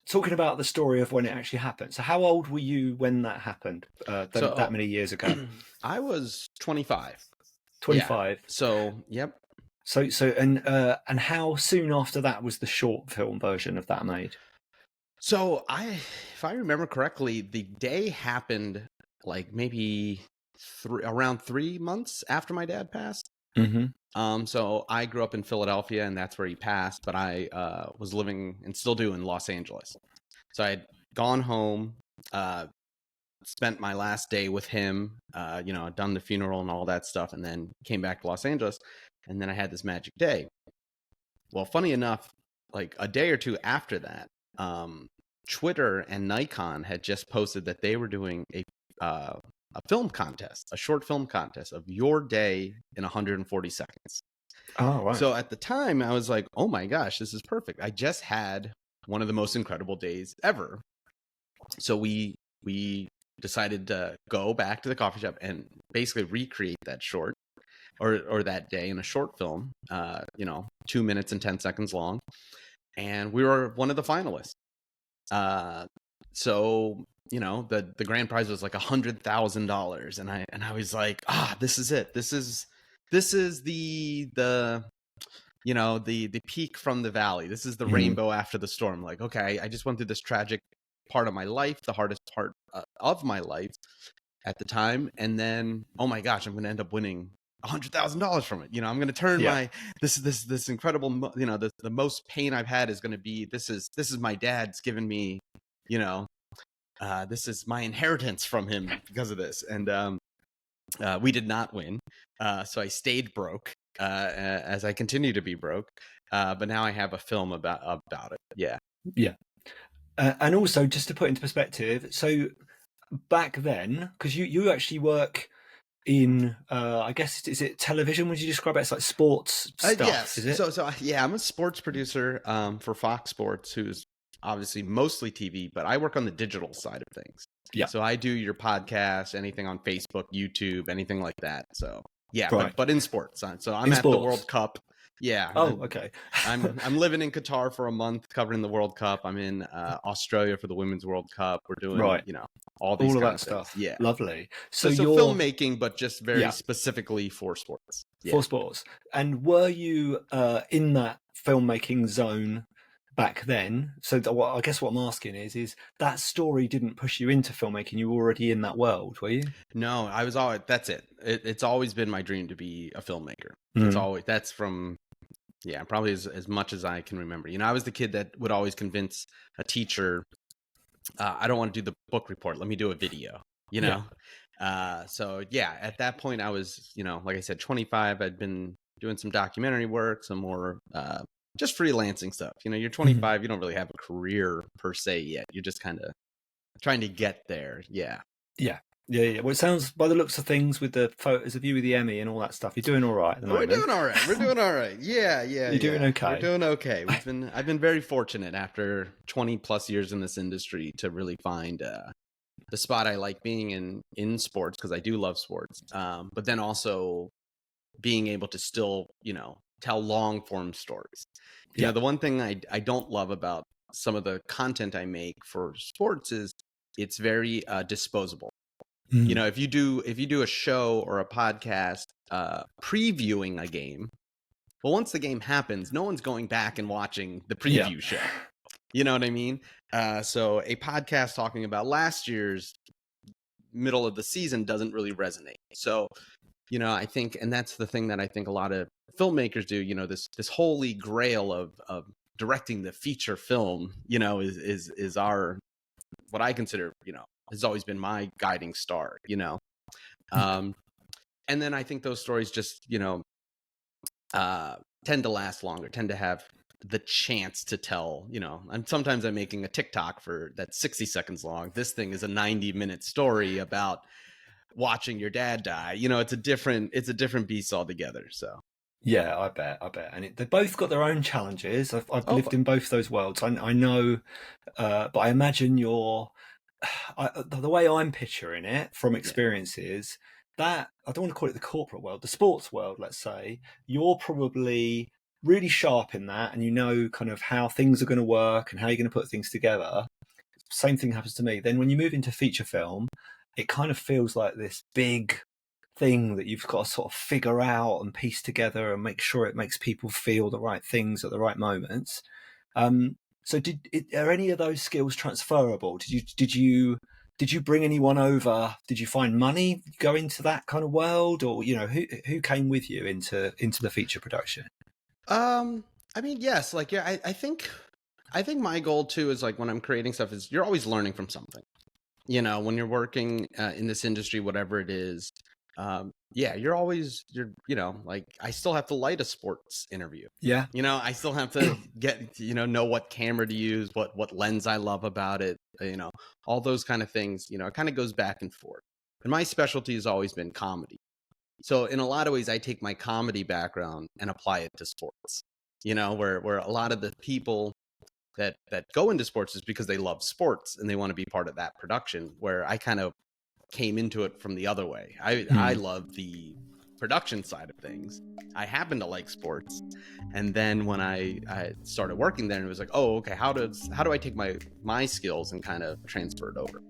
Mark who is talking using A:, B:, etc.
A: talking about the story of when it actually happened. So how old were you when that happened? That many years ago?
B: I was 25.
A: 25.
B: Yeah. So, yep.
A: And how soon after that was the short film version of that made?
B: So if I remember correctly, the day happened like maybe around 3 months after my dad passed. So I grew up in Philadelphia, and that's where he passed. But I was living and still do in Los Angeles. So I had gone home, spent my last day with him, done the funeral and all that stuff, and then came back to Los Angeles. And then I had this magic day. Well, funny enough, like a day or two after that, Twitter and Nikon had just posted that they were doing a film contest, a short film contest of your day in 140 seconds.
A: Oh, wow.
B: So at the time, I was like, oh my gosh, this is perfect. I just had one of the most incredible days ever. So we decided to go back to the coffee shop and basically recreate that short or that day in a short film, 2 minutes and 10 seconds long. And we were one of the finalists. So, the grand prize was like $100,000. And I was like, this is it. This is the peak from the valley. This is the rainbow after the storm. Like, okay, I just went through this tragic part of my life, the hardest part of my life at the time. And then, oh my gosh, I'm going to end up winning $100,000 from it. I'm going to turn this incredible, the most pain I've had is going to be, this is my dad's given me, this is my inheritance from him because of this. And we did not win. So I stayed broke as I continue to be broke. But now I have a film about it. Yeah.
A: Yeah. And also, just to put into perspective, so back then, because you actually work in, I guess, is it television? Would you describe it as like sports stuff?
B: Yes.
A: Is it?
B: So yeah, I'm a sports producer for Fox Sports, who's obviously mostly TV, but I work on the digital side of things.
A: Yeah.
B: So I do your podcast, anything on Facebook, YouTube, anything like that. So yeah,
A: right.
B: but in sports. So I'm at the World Cup. Yeah.
A: Oh, okay.
B: I'm living in Qatar for a month covering the World Cup. I'm in Australia for the Women's World Cup. We're doing all these
A: all of
B: kind
A: that
B: of
A: stuff.
B: Yeah.
A: Lovely.
B: So you're filmmaking, but just very specifically for sports.
A: Yeah. For sports. And were you in that filmmaking zone back then? So I guess what I'm asking is that story didn't push you into filmmaking? You were already in that world, were you?
B: No, I was always. That's it. It's always been my dream to be a filmmaker. It's always from. Yeah, probably as much as I can remember. I was the kid that would always convince a teacher, I don't want to do the book report. Let me do a video, So yeah, at that point I was, like I said, 25. I'd been doing some documentary work, some more just freelancing stuff. You're 25, you don't really have a career per se yet. You're just kind of trying to get there. Yeah.
A: Yeah. Yeah. Well, it sounds, by the looks of things, with the photos of you with the Emmy and all that stuff, you're doing all right at the moment.
B: We're doing all right. Yeah.
A: You're doing okay.
B: We're doing okay. I've been very fortunate after 20 plus years in this industry to really find the spot I like being in sports, because I do love sports. But then also being able to still, tell long form stories. The one thing I don't love about some of the content I make for sports is it's very disposable. If you do a show or a podcast previewing a game, well, once the game happens, no one's going back and watching the preview show. You know what I mean? So a podcast talking about last year's middle of the season doesn't really resonate. So, I think, and that's the thing that I think a lot of filmmakers do, this holy grail of directing the feature film, is our, what I consider, has always been my guiding star, and then I think those stories just, tend to last longer, tend to have the chance to tell, and sometimes I'm making a TikTok that's 60 seconds long. This thing is a 90-minute story about watching your dad die. It's a different beast altogether. So
A: yeah, I bet. And they both got their own challenges. I've lived in both those worlds. I know, but I imagine the way I'm picturing it from experiences, that I don't want to call it the corporate world, the sports world, let's say, you're probably really sharp in that, and you know kind of how things are going to work and how you're going to put things together, same thing happens to me. Then when you move into feature film, it kind of feels like this big thing that you've got to sort of figure out and piece together and make sure it makes people feel the right things at the right moments. So are any of those skills transferable? Did you bring anyone over? Did you find money go into that kind of world, or who came with you into the feature production?
B: I mean, yes, like, yeah, I think my goal too is, like, when I'm creating stuff, is you're always learning from something. When you're working in this industry, whatever it is, yeah, like, I still have to light a sports interview.
A: Yeah.
B: I still have to know what camera to use, what lens I love about it, all those kind of things. It kind of goes back and forth. And my specialty has always been comedy. So in a lot of ways, I take my comedy background and apply it to sports. Where a lot of the people that go into sports is because they love sports and they want to be part of that production, where I kind of came into it from the other way. I love the production side of things. I happen to like sports. And then when I started working there, it was like, oh, okay, how do I take my skills and kind of transfer it over?